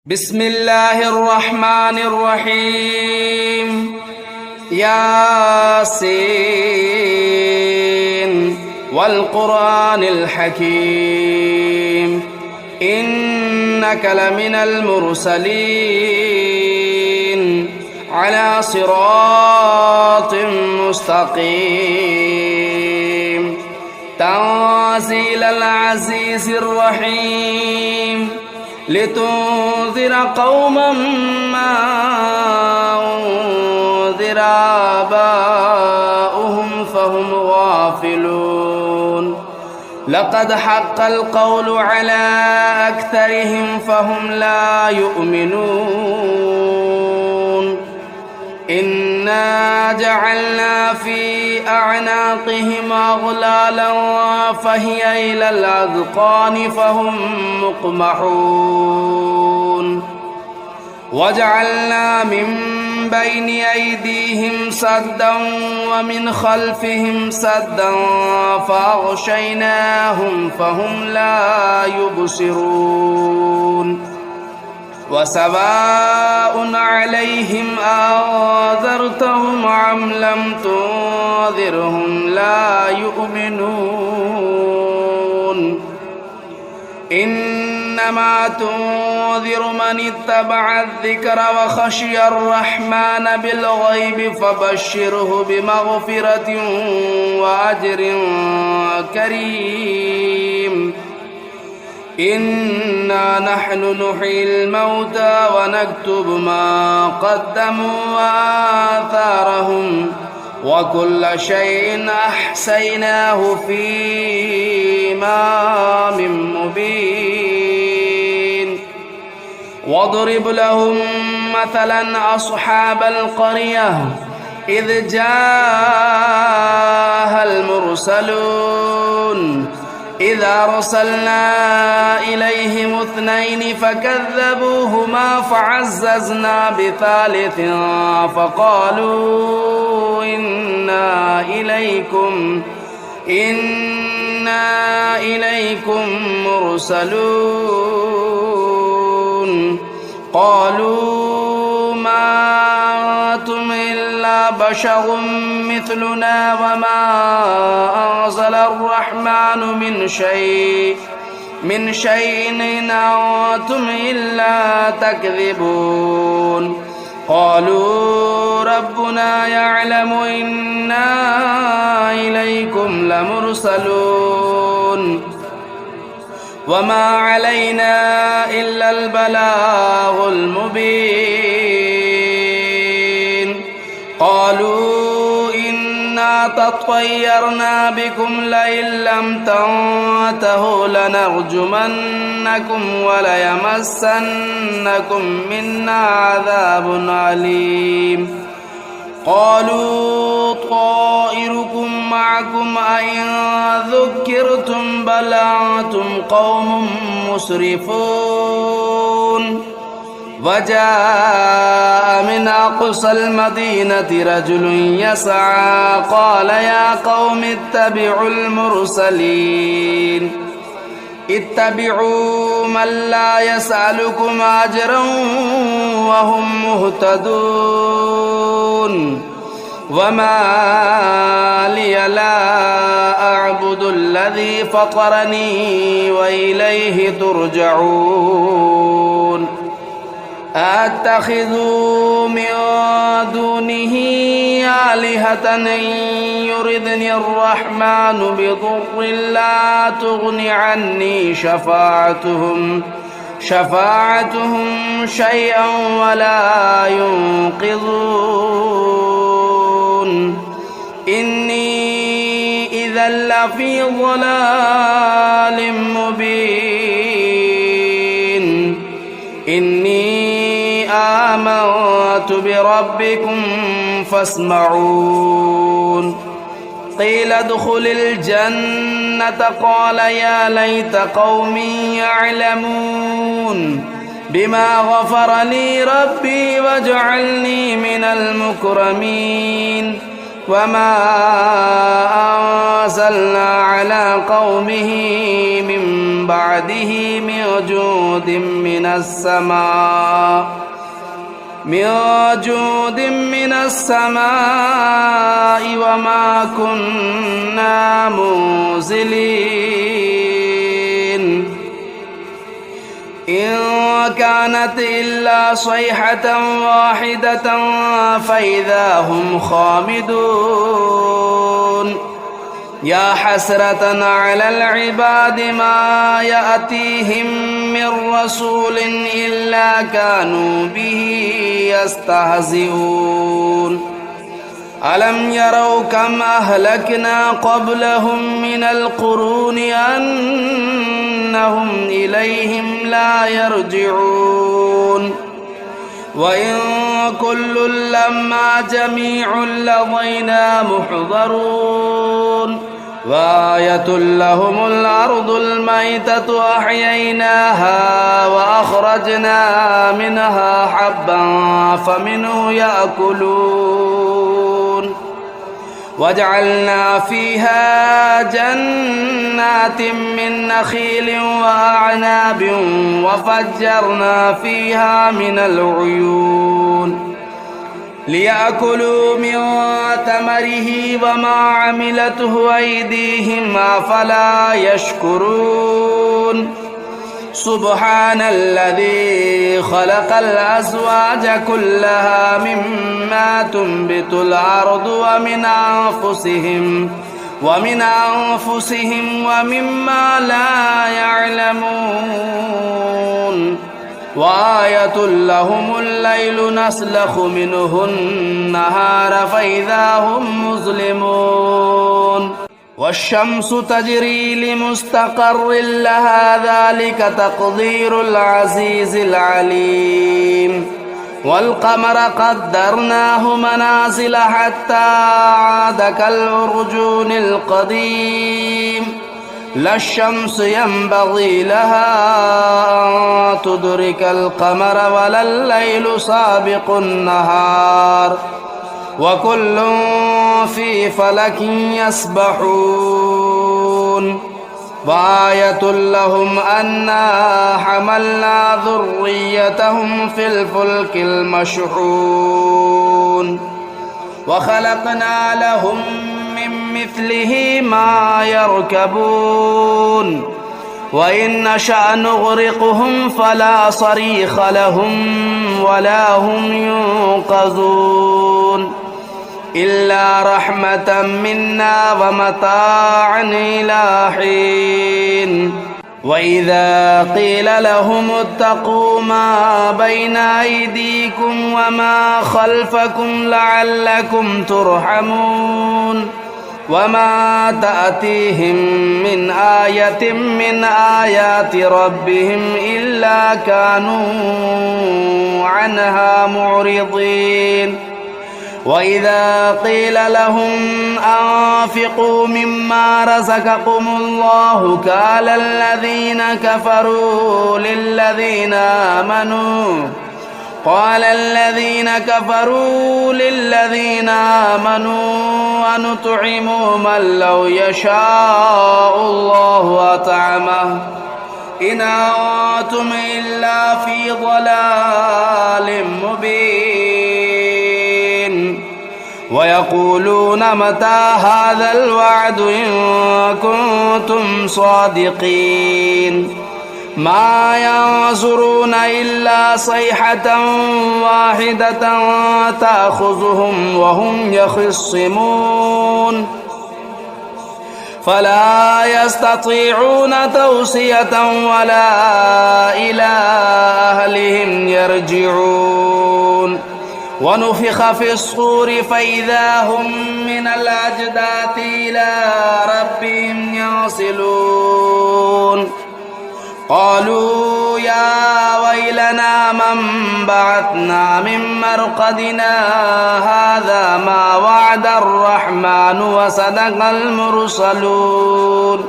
بسم الله الرحمن الرحيم ياسين والقرآن الحكيم إنك لمن المرسلين على صراط مستقيم تنزيل العزيز الرحيم لتنذر قوما ما أنذر آباؤهم فهم غافلون لقد حق القول على أكثرهم فهم لا يؤمنون إنا جعلنا في أعناقهم أغلالا فهي إلى الأذقان فهم مقمحون وجعلنا من بين أيديهم سدا ومن خلفهم سدا فأغشيناهم فهم لا يبصرون وسواء عليهم أنذرتهم أم لم تنذرهم لا يؤمنون إنما تنذر من اتبع الذكر وخشي الرحمن بالغيب فبشره بمغفرة وأجر كريم إنا نحن نحيي الموتى ونكتب ما قدموا وآثارهم وكل شيء أحصيناه في إمام مبين واضرب لهم مثلا أصحاب القرية إذ جاءها المرسلون إذا أرسلنا إليهم اثنين فكذبوهما فعززنا بثالث فقالوا إنا إليكم مرسلون قالوا ما أنتم إلا بشر مثلنا وما أنزل الرحمن من شيء إن أنتم إلا تكذبون قالوا ربنا يعلم إنا إليكم لمرسلون وما علينا إلا البلاغ المبين قالوا إنا تطيرنا بكم لئن لم تنتهوا لنرجمنكم وليمسنكم منا عذاب أليم قالوا طائركم معكم أئن ذكرتم بل أنتم قوم مسرفون وجاء من أقصى المدينة رجل يسعى قال يا قوم اتبعوا المرسلين اتبعوا من لا يسألكم أجرا وهم مهتدون وما لي لا أعبد الذي فطرني وإليه ترجعون أتخذوا من دونه آلهة إن يردني الرحمن بضر لا تغن عني شفاعتهم شيئا ولا ينقذون إني إذا لفي ضلال مبين إني آمنت بربكم فاسمعون قيل ادخل الجنة قال يا ليت قومي يعلمون بما غفر لي ربي وجعلني من المكرمين وما أنزلنا على قومه من بعده من جود من السماء وما كنا منزلين إن كانت إلا صيحة واحدة فإذا هم خامدون يا حسرة على العباد ما يأتيهم من رسول إلا كانوا به يستهزئون ألم يروا كم أهلكنا قبلهم من القرون أنهم إليهم لا يرجعون وإن كل لما جميع لدينا محضرون وآية لهم الأرض الميتة أحييناها وأخرجنا منها حبا فمنه يأكلون وجعلنا فيها جنات من نخيل وأعناب وفجرنا فيها من العيون ليأكلوا من ثمره وما عملته أيديهم أفلا يشكرون سبحان الذي خلق الأزواج كلها مما تنبت الأرض ومن أنفسهم ومما لا يعلمون وآية لهم الليل نسلخ منه النهار فإذا هم مظلمون والشمس تجري لمستقر لها ذلك تقدير العزيز العليم والقمر قدرناه منازل حتى عاد كالعرجون القديم لا الشمس ينبغي لها أن تدرك القمر ولا الليل سابق النهار وكل في فلك يسبحون وآية لهم أنا حملنا ذريتهم في الفلك المشحون وخلقنا لهم من مثله ما يركبون وإن نشأ نغرقهم فلا صريخ لهم ولا هم ينقذون إلا رحمة منا ومتاعا إلى حين وإذا قيل لهم اتقوا ما بين أيديكم وما خلفكم لعلكم ترحمون وما تأتيهم من آية من آيات ربهم إلا كانوا عنها معرضين وإذا قيل لهم أنفقوا مما رزقكم الله قال الذين كفروا للذين آمنوا أنطعم من لو يشاء الله أطعمه إن أنتم إلا في ضلال مبين ويقولون متى هذا الوعد إن كنتم صادقين ما ينظرون إلا صيحة واحدة تأخذهم وهم يخصمون فلا يستطيعون توصية ولا إلى أهلهم يرجعون ونفخ في الصور فإذا هم من الأجداث إلى ربهم ينسلون قالوا يا ويلنا من بعثنا من مرقدنا هذا ما وعد الرحمن وصدق المرسلون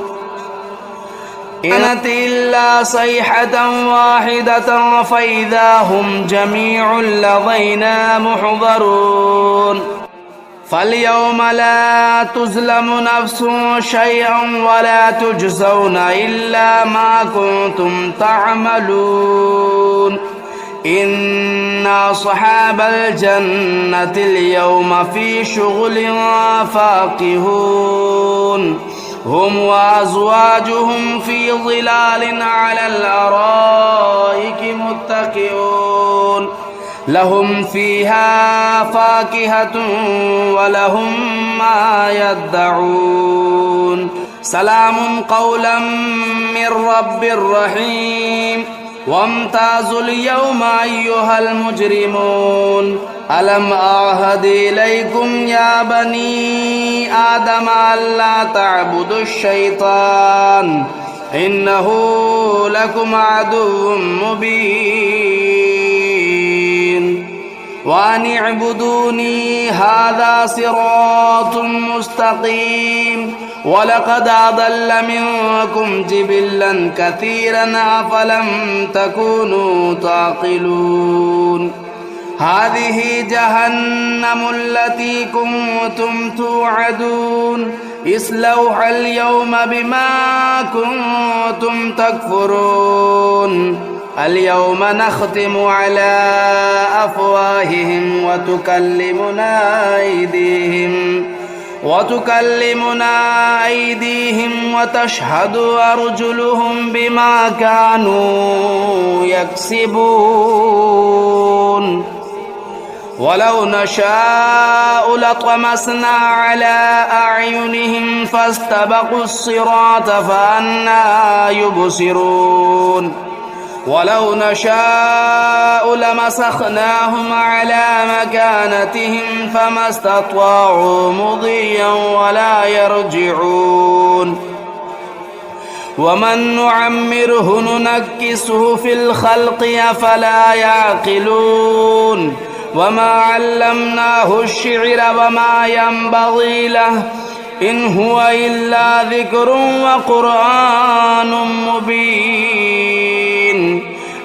إن كانت إلا صيحة واحدة فإذا هم جميع لدينا محضرون فاليوم لا تظلم نفس شيئا ولا تجزون إلا ما كنتم تعملون إن أصحاب الجنة اليوم في شغل فاكهون هم وأزواجهم في ظلال على الأرائك متكئون لهم فيها فاكهة ولهم ما يدعون سلام قولا من رب رحيم وامتازوا اليوم أيها المجرمون ألم أعهد إليكم يا بني آدم ألا تعبدوا الشيطان إنه لكم عدو مبين وأن اعبدوني هذا صراط مستقيم ولقد أضل منكم جبلا كثيرا أفلم تكونوا تعقلون هذه جهنم التي كنتم توعدون اصلوها اليوم بما كنتم تكفرون اليوم نختم على أفواههم وتكلمنا أيديهم وتشهد أرجلهم بما كانوا يكسبون ولو نشاء لطمسنا على أعينهم فاستبقوا الصراط فأنى يبصرون ولو نشاء لمسخناهم على مكانتهم فما استطاعوا مضيا ولا يرجعون ومن نعمره ننكسه في الخلق أفلا يعقلون وما علمناه الشعر وما ينبغي له إن هو إلا ذكر وقرآن مبين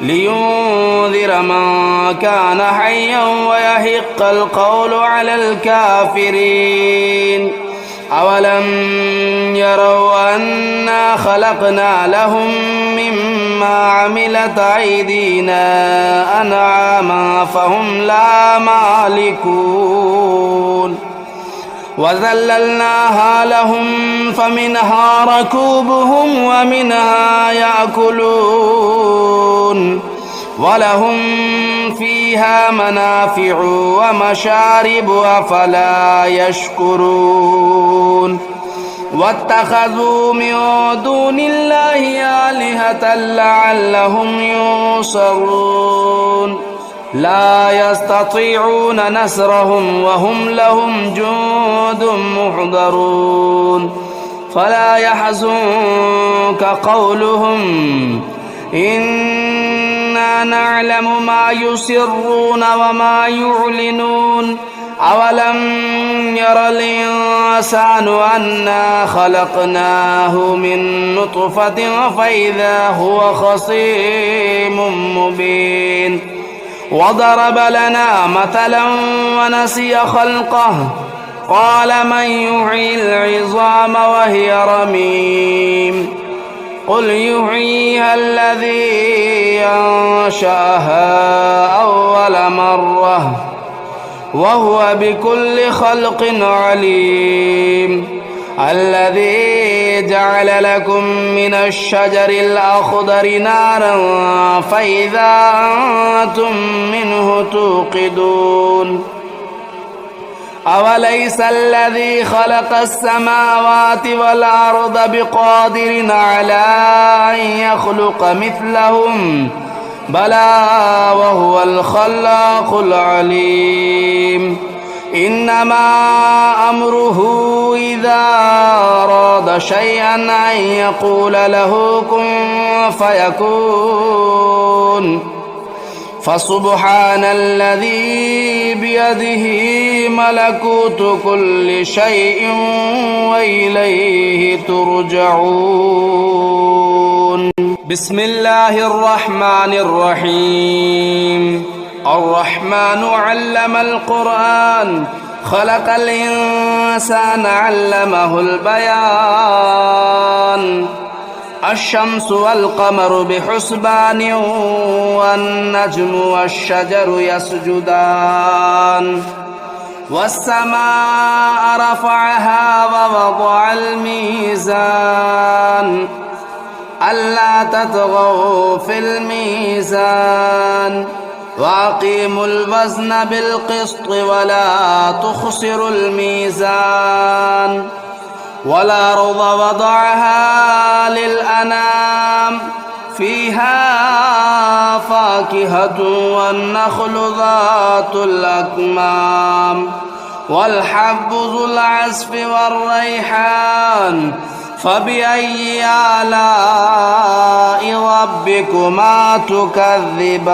لينذر من كان حيا ويحق القول على الكافرين أولم يروا أنا خلقنا لهم مما عملت أيدينا أنعاما فهم لا مالكون وذللناها لهم فمنها ركوبهم ومنها يأكلون ولهم فيها منافع ومشارب أفلا يشكرون واتخذوا من دون الله آلهة لعلهم ينصرون لا يستطيعون نصرهم وهم لهم جند محضرون فلا يحزنك قولهم إنا نعلم ما يسرون وما يعلنون أولم ير الإنسان أنا خلقناه من نطفة فإذا هو خصيم مبين وضرب لنا مثلا ونسي خلقه قال من يحيي العظام وهي رميم قل يحييها الذي أنشأها أول مرة وهو بكل خلق عليم الذي جعل لكم من الشجر الأخضر نارا فإذا أنتم منه توقدون أوليس الذي خلق السماوات والأرض بقادر على أن يخلق مثلهم بلى وهو الخلاق العليم إنما أمره إذا أراد شيئا أن يقول له كن فيكون فسبحان الذي بيده ملكوت كل شيء وإليه ترجعون بسم الله الرحمن الرحيم الرحمن علم القرآن خلق الإنسان علمه البيان الشمس والقمر بحسبان والنجم والشجر يسجدان والسماء رفعها ووضع الميزان ألا تطغوا في الميزان وأقيموا الوزن بالقسط ولا تخسروا الميزان والأرض وضعها للأنام فيها فاكهة والنخل ذات الأكمام والحب ذو العصف والريحان فبأي آلاء ربكما تكذبان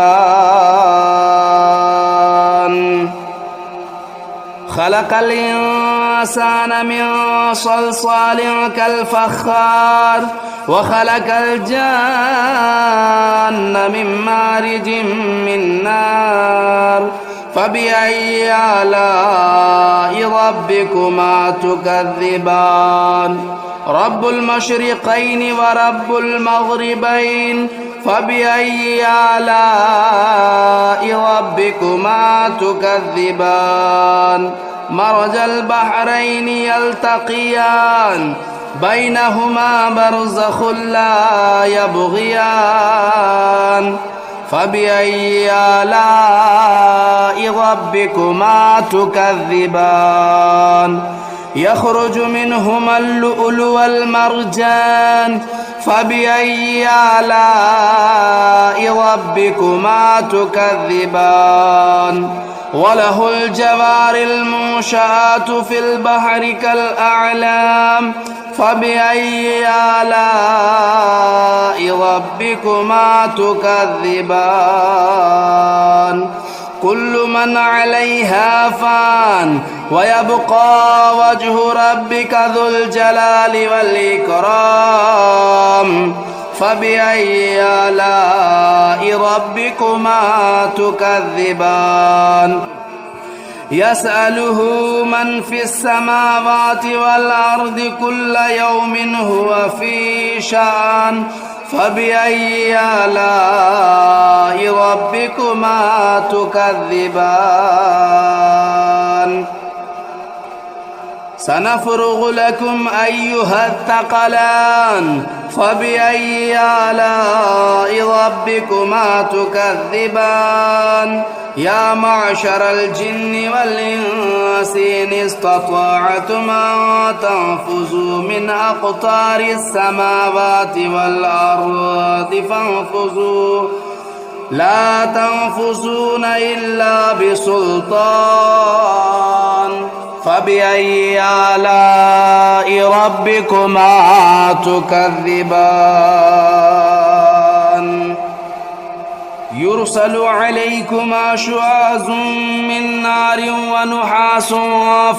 خلق الإنسان من صلصال كالفخار وخلق الجان من مارج من نار فبأي آلاء ربكما تكذبان رب المشرقين ورب المغربين فبأي آلاء ربكما تكذبان مرج البحرين يلتقيان بينهما برزخ لا يبغيان فبأي آلاء ربكما تكذبان يخرج منهما اللؤلؤ والمرجان فبأي آلاء ربكما تكذبان وله الجوار المنشآت في البحر كالأعلام فبأي آلاء ربكما تكذبان كل من عليها فان ويبقى وجه ربك ذو الجلال والإكرام فبأي آلاء ربكما تكذبان يسأله من في السماوات والأرض كل يوم هو في شأن فبأي آلاء ربكما تكذبان سنفرغ لكم أيها الثقلان فبأي آلاء ربكما تكذبان يا معشر الجن والإنس إن استطعتم أن تنفذوا من أقطار السماوات والأرض فانفذوا لا تنفذون إلا بسلطان فبأي آلاء ربكما تكذبان يرسل عليكما شواظ من نار ونحاس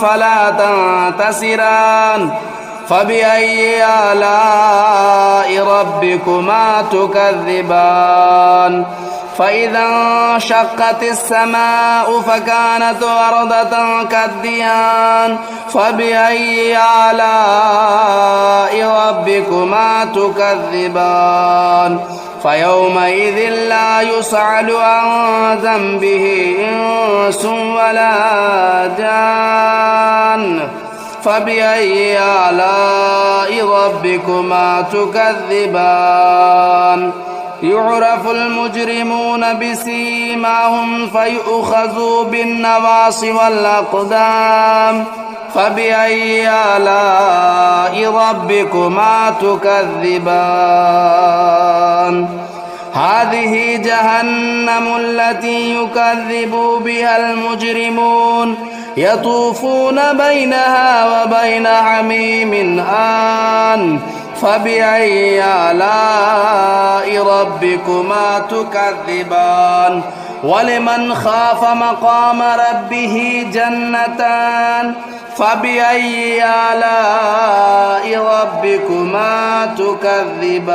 فلا تنتصران فبأي آلاء ربكما تكذبان فإذا انشقت السماء فكانت وردة كالدهان فبأي آلاء ربكما تكذبان فيومئذ لا يسأل عن ذنبه إنس ولا جان فبأي آلاء ربكما تكذبان يعرف المجرمون بسيماهم فيؤخذوا بالنواصي والأقدام فبأي آلاء ربكما تكذبان هذه جهنم التي يكذب بها المجرمون يطوفون بينها وبين حميم آن فبأي آلاء ربكما تكذبان ولمن خاف مقام ربه جنتان فبأي آلاء ربكما تكذبان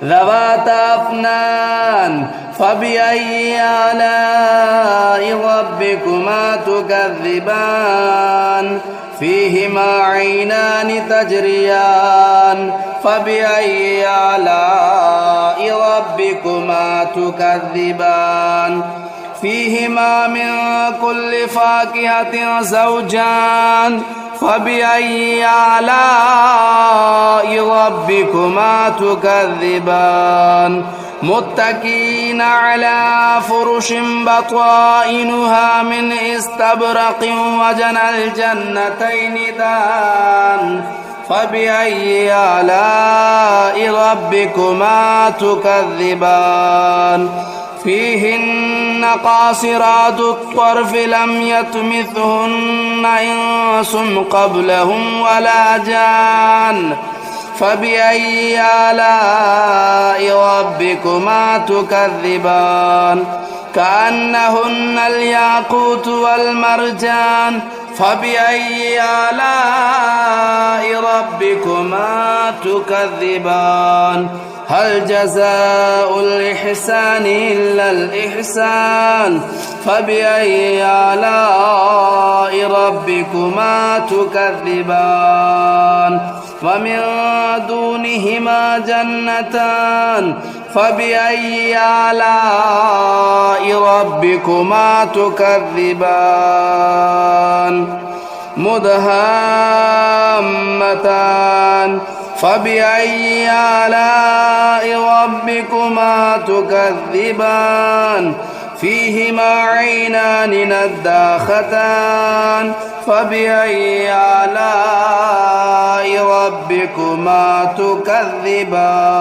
ذواتا أفنان فبأي آلاء ربكما تكذبان فيهما عينان تجريان فبأي آلاء ربكما تكذبان فيهما من كل فاكهة زوجان فبأي آلاء ربكما تكذبان متكئين على فرش بطائنها من استبرق وجنى الجنتين دان فبأي آلاء ربكما تكذبان فيهن قاصرات الطرف لم يطمثهن إنس قبلهم ولا جان فبأي آلاء ربكما تكذبان كأنهن الياقوت والمرجان فبأي آلاء ربكما تكذبان هل جزاء الإحسان إلا الإحسان فبأي آلاء ربكما تكذبان ومن دونهما جنتان فبأي آلاء ربكما تكذبان مدهامتان فبأي آلاء ربكما تكذبان فيهما عينان نضاختان فبأي آلاء ربكما تكذبان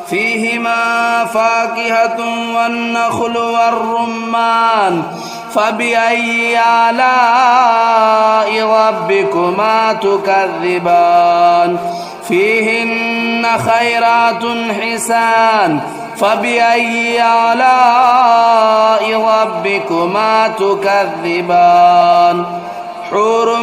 فيهما فاكهة والنخل والرمان فبأي آلاء ربكما تكذبان فيهن خيرات حسان فبأي آلاء ربكما تكذبان حور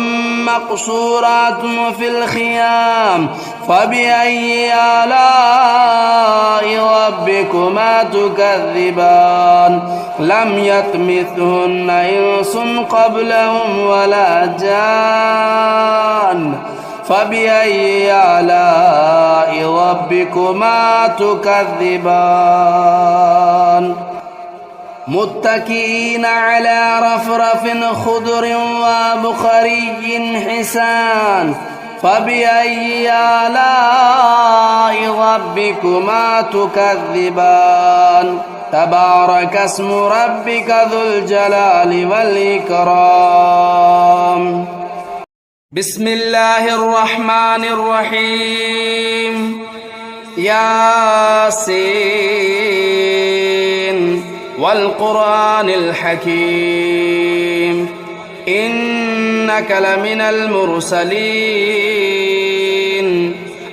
مقصورات في الخيام فبأي آلاء ربكما تكذبان لم يطمثهن إنس قبلهم ولا جان فبأي آلاء ربكما تكذبان متكئين على رفرف خضر وبخري حسان فبأي آلاء ربكما تكذبان تبارك اسم ربك ذو الجلال والإكرام بسم الله الرحمن الرحيم ياسين والقرآن الحكيم إنك لمن المرسلين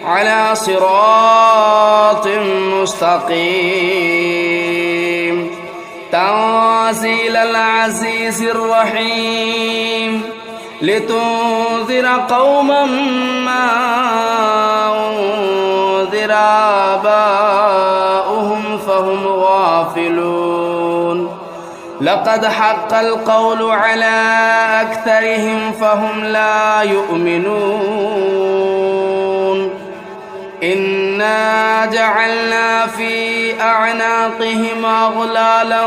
على صراط مستقيم تنزيل العزيز الرحيم لتنذر قوما ما أنذر آباؤهم فهم غافلون لقد حق القول على أكثرهم فهم لا يؤمنون إنا جعلنا في أعناقهم أغلالا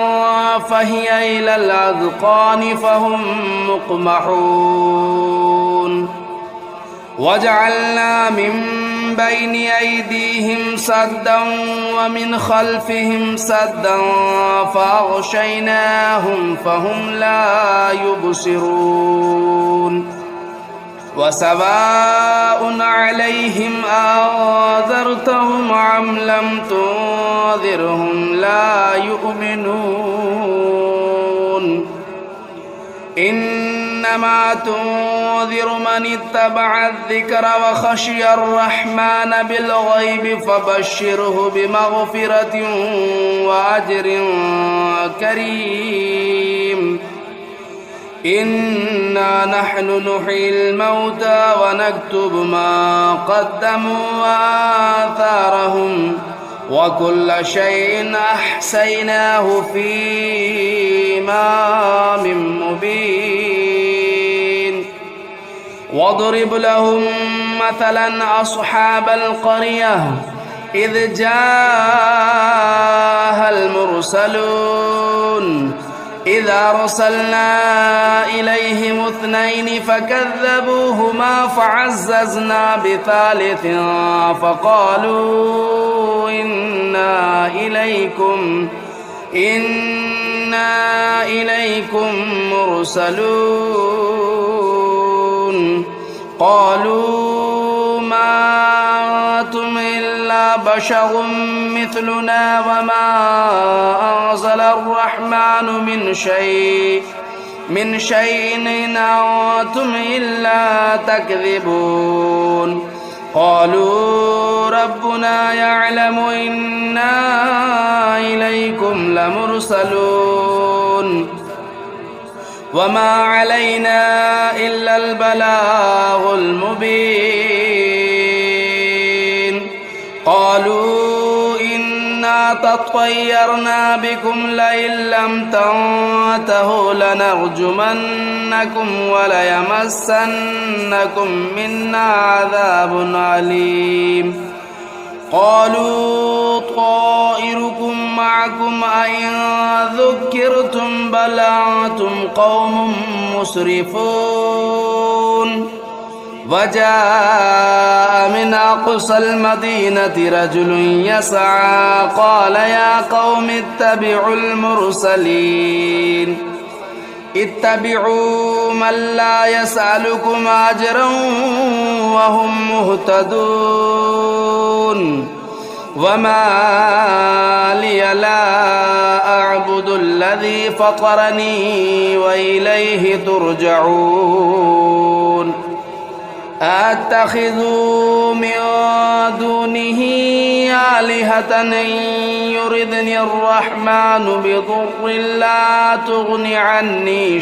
فهي إلى الأذقان فهم مقمحون وجعلنا من بين أيديهم سدا ومن خلفهم سدا فأغشيناهم فهم لا يبصرون وسواء عليهم أنذرتهم أم لم تنذرهم لا يؤمنون إنما تنذر من اتبع الذكر وخشي الرحمن بالغيب فبشره بمغفرة وأجر كريم إنا نحن نحيي الموتى ونكتب ما قدموا وآثارهم وكل شيء أحصيناه في إمام مبين واضرب لهم مثلا أصحاب القرية إذ جاءها المرسلون إذ أرسلنا إليهم 2 فكذبوهما فعززنا بثالث فقالوا إنا إليكم مرسلون قالوا ما أنتم إلا بشر مثلنا وما أنزل الرحمن من شيء إن أنتم إلا تكذبون قالوا ربنا يعلم إنا إليكم لمرسلون وما علينا إلا البلاغ المبين قالوا إنا تطيرنا بكم لئن لم تنتهوا لنرجمنكم وليمسنكم منا عذاب عليم قالوا طائركم معكم أئن ذكرتم بل أنتم قوم مسرفون وجاء من أقصى المدينة رجل يسعى قال يا قوم اتبعوا المرسلين اتبعوا من لا يسألكم أجرا وهم مهتدون وما لي لا أعبد الذي فطرني وإليه ترجعون أتخذوا من دونه آلهة إن يردني الرحمن بضر لا تغن عني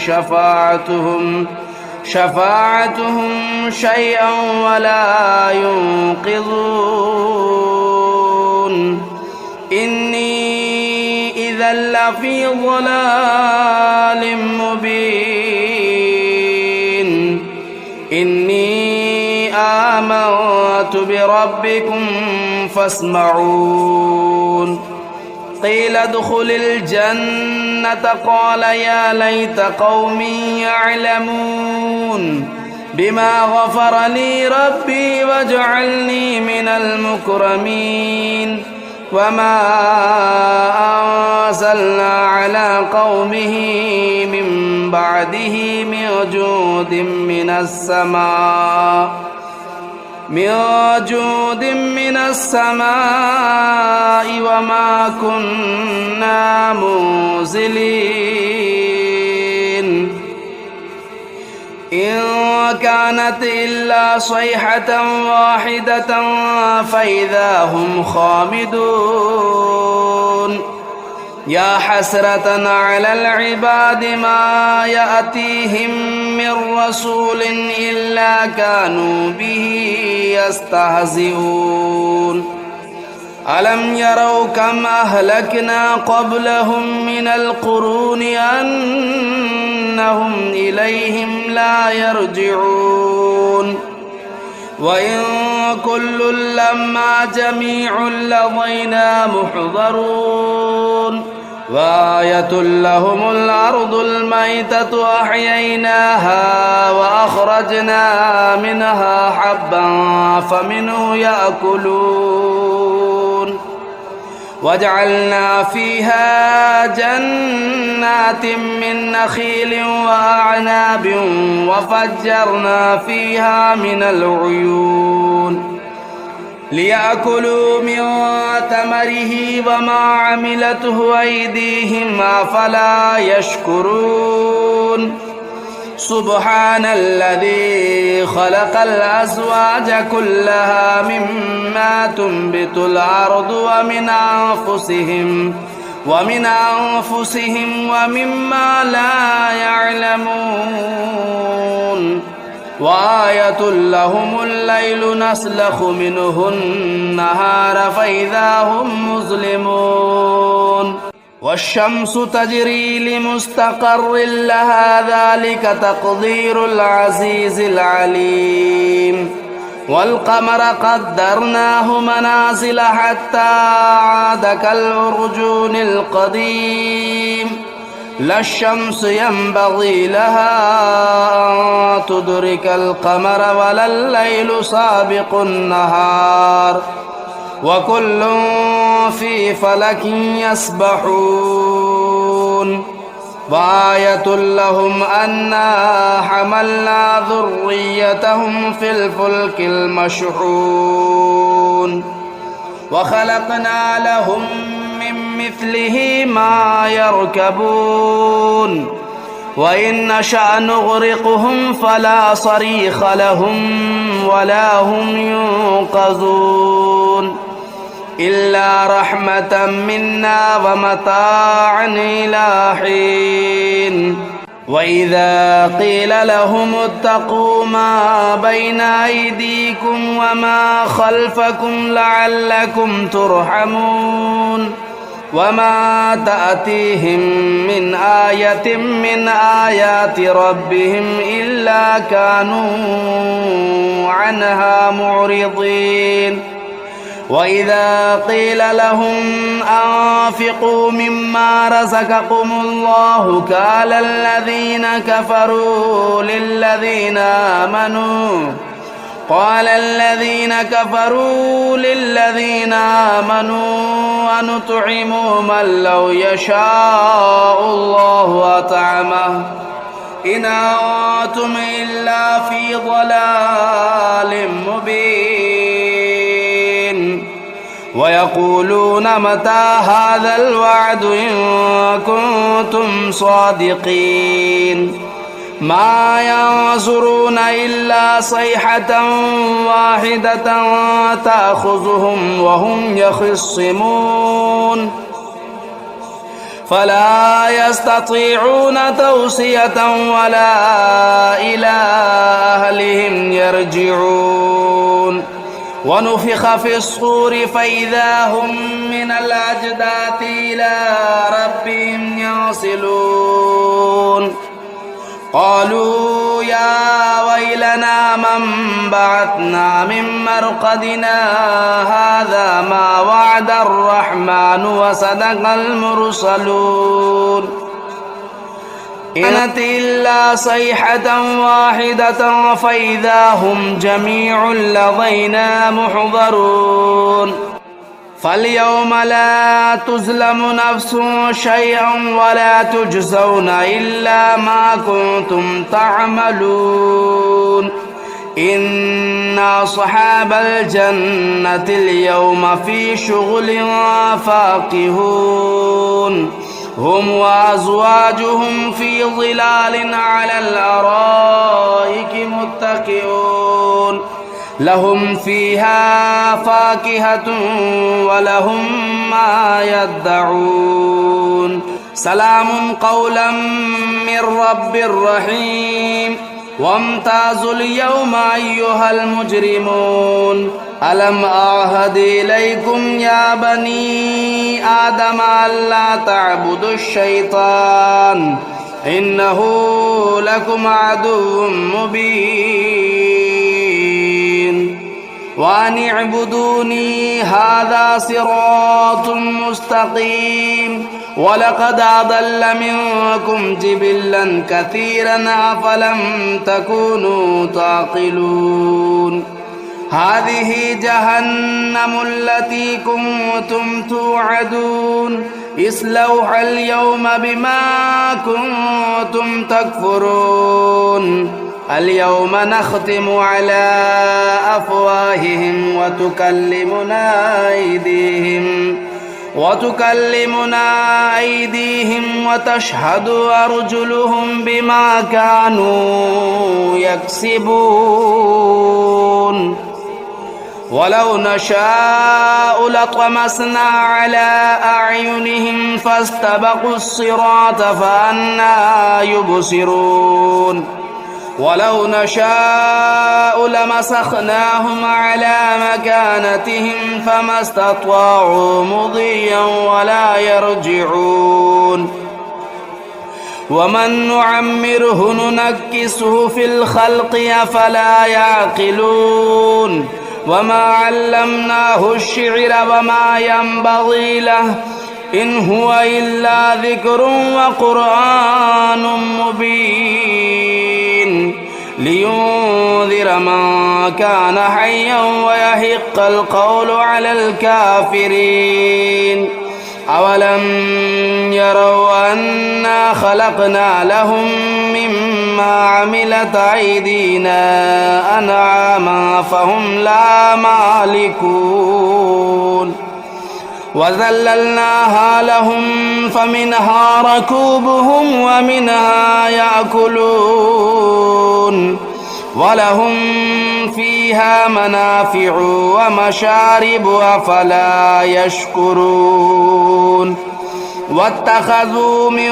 شفاعتهم شيئا ولا ينقذون إني إذا لفي ضلال مبين إني آمنت بربكم فاسمعون قيل ادخل الجنة قال يا ليت قومي يعلمون بما غفر لي ربي وجعلني من المكرمين وما أنزلنا على قومه من بعده من جود من السماء وما كنا منزلين إن كانت إلا صيحة واحدة فإذا هم خامدون يا حسرة على العباد ما يأتيهم من رسول إلا كانوا به يستهزئون ألم يروا كم أهلكنا قبلهم من القرون أنهم إليهم لا يرجعون وإن كل لما جميع لضينا محضرون وآية لهم الأرض الميتة أحييناها وأخرجنا منها حبا فمنه يأكلون وجعلنا فيها جنات من نخيل وأعناب وفجرنا فيها من العيون ليأكلوا من ثمره وما عملته أيديهم أفلا يشكرون سبحان الذي خلق الأزواج كلها مما تنبت الأرض ومن أنفسهم ومما لا يعلمون وآية لهم الليل نسلخ منه النهار فإذا هم مظلمون والشمس تجري لمستقر لها ذلك تقدير العزيز العليم والقمر قدرناه منازل حتى عاد كالعرجون القديم لا الشمس ينبغي لها أن تدرك القمر ولا الليل سابق النهار وكل في فلك يسبحون وآية لهم أنا حملنا ذريتهم في الفلك المشحون وخلقنا لهم من مثله ما يركبون وإن نشأ نغرقهم فلا صريخ لهم ولا هم ينقذون إلا رحمة منا ومتاعا إلى حين وإذا قيل لهم اتقوا ما بين أيديكم وما خلفكم لعلكم ترحمون وما تأتيهم من آية من آيات ربهم إلا كانوا عنها معرضين وإذا قيل لهم أنفقوا مما رزقكم الله قال الذين كفروا للذين آمنوا أنطعم من لو يشاء الله أطعمه إن أنتم إلا في ضلال مبين ويقولون متى هذا الوعد إن كنتم صادقين ما ينظرون إلا صيحة واحدة تأخذهم وهم يخصمون فلا يستطيعون توصية ولا إلى أهلهم يرجعون ونفخ في الصور فإذا هم من الأجداث إلى ربهم ينسلون قالوا يا ويلنا من بعثنا من مرقدنا هذا ما وعد الرحمن وصدق المرسلون إنت إلا صيحة واحدة فإذا هم جميع لدينا محضرون فاليوم لا تظلم نفس شيئا ولا تجزون إلا ما كنتم تعملون إن أصحاب الجنة اليوم في شغل فاكهون هم وأزواجهم في ظلال على الأرائك متكئون لهم فيها فاكهة ولهم ما يدعون سلام قولا من رب رحيم وامتازوا اليوم أيها المجرمون ألم أعهد إليكم يا بني آدم ألا تعبدوا الشيطان إنه لكم عدو مبين وأن اعبدوني هذا صراط مستقيم ولقد أضل منكم جبلا كثيرا أفلم تكونوا تعقلون هذه جهنم التي كنتم توعدون اصلوها اليوم بما كنتم تكفرون اليوم نختم على أفواههم وتكلمنا أيديهم وتشهد أرجلهم بما كانوا يكسبون ولو نشاء لطمسنا على أعينهم أعينهم فاستبقوا الصراط فأنى يبصرون ولو نشاء لمسخناهم على مكانتهم فما استطاعوا مضيا ولا يرجعون ومن نعمره ننكسه في الخلق أفلا يعقلون وما علمناه الشعر وما ينبغي له إن هو إلا ذكر وقرآن مبين لينذر من كان حيا ويحق القول على الكافرين أولم يروا أنا خلقنا لهم مما عملت أيدينا أنعاما فهم لا مالكون وذللناها لهم فمنها ركوبهم ومنها يأكلون ولهم فيها منافع ومشارب أفلا يشكرون واتخذوا من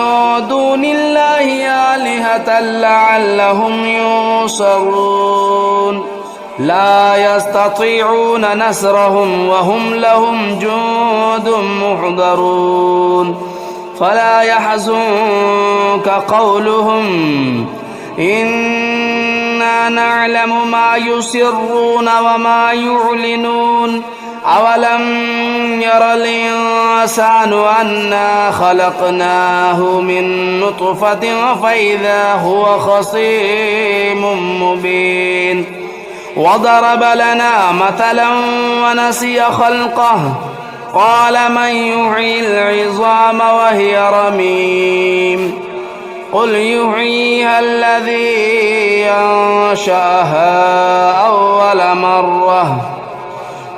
دون الله آلهة لعلهم ينصرون لا يستطيعون نصرهم وهم لهم جند محضرون فلا يحزنك قولهم إنا نعلم ما يسرون وما يعلنون أولم ير الإنسان أنا خلقناه من نطفة فإذا هو خصيم مبين وضرب لنا مثلا ونسي خلقه قال من يحيي العظام وهي رميم قل يحييها الذي أنشأها أول مرة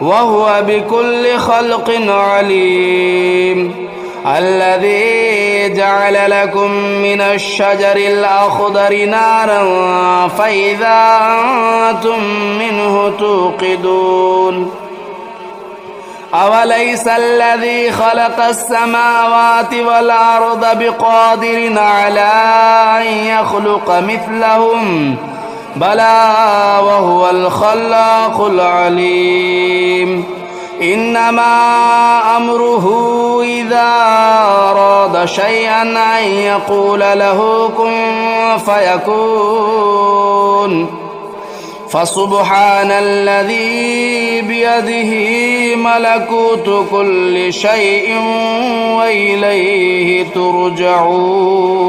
وهو بكل خلق عليم الذي جعل لكم من الشجر الأخضر نارا فإذا أنتم منه توقدون أوليس الذي خلق السماوات والأرض بقادر على أن يخلق مثلهم بلى وهو الخلاق العليم إنما أمره إذا أراد شيئا أن يقول له كن فيكون فسبحان الذي بيده ملكوت كل شيء وإليه ترجعون